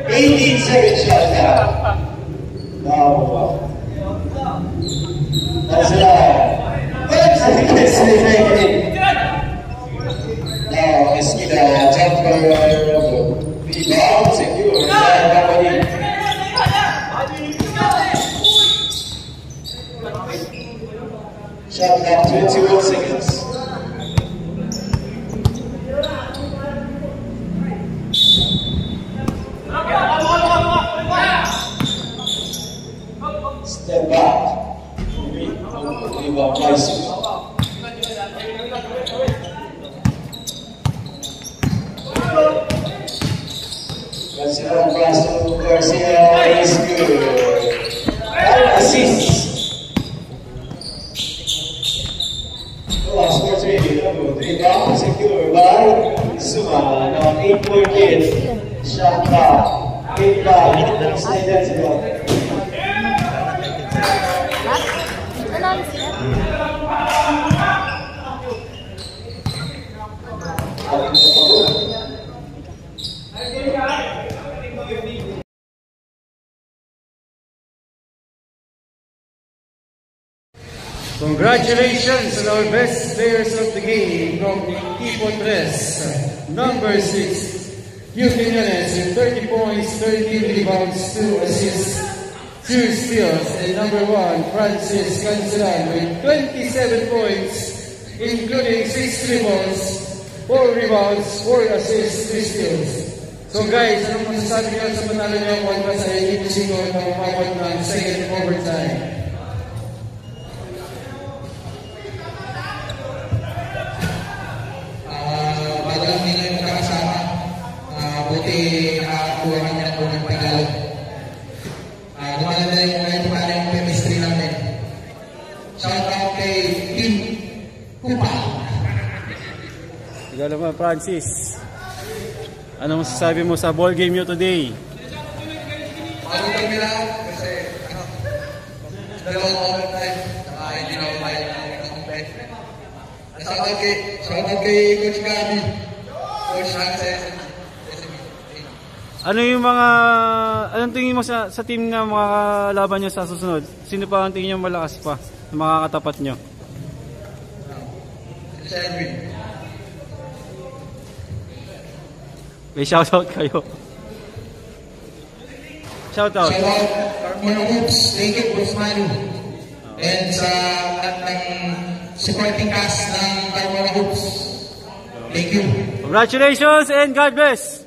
18 seconds shot now. That's it. 5 seconds remaining. Now Esquina jumper rebound secure. Shot clock 21 seconds. Step back. Rebound nice. Consideran Brazo Garcia is good. 5 assists. Last quarter, rebound secured by Suma. Now 8-point lead. Shot clock. 8 clock. Next identical. Congratulations on our best players of the game from Equipo 3. Number 6, Hugh Quiñones with 30 points, 13 rebounds, 2 assists, 2 steals. And number 1, Francis Cancelan with 27 points, including 6 dribbles, 4 rebounds, 4 assists, 3 steals. So guys, anong masasabi niyo sa panalo niyo kontra sa Equipo 5 na umabot ng second overtime? Buti nakakuha kami ng unang panalo. Gumaganda yung mga ito para yung chemistry namin. Shout out kay Team Kupa. Ikaw naman, Francis. Ano masasabi mo sa ball game nyo today? Pagod kami lang kasi dalawang overtime saka hindi na umayag ng complete. Shout out kay Coach Gabi, Coach Hansen. Ano yung mga, anong tingin mo sa team na makakalaban nyo sa susunod? Sino pa ang tingin nyo malakas pa na makakatapat nyo? Shelby. May shoutout kayo. Shoutout. Shoutout Carmona Hoops, thank you Coach Manu. And sa lahat ng supporting cast ng Carmona Hoops. Thank you. Congratulations and God bless!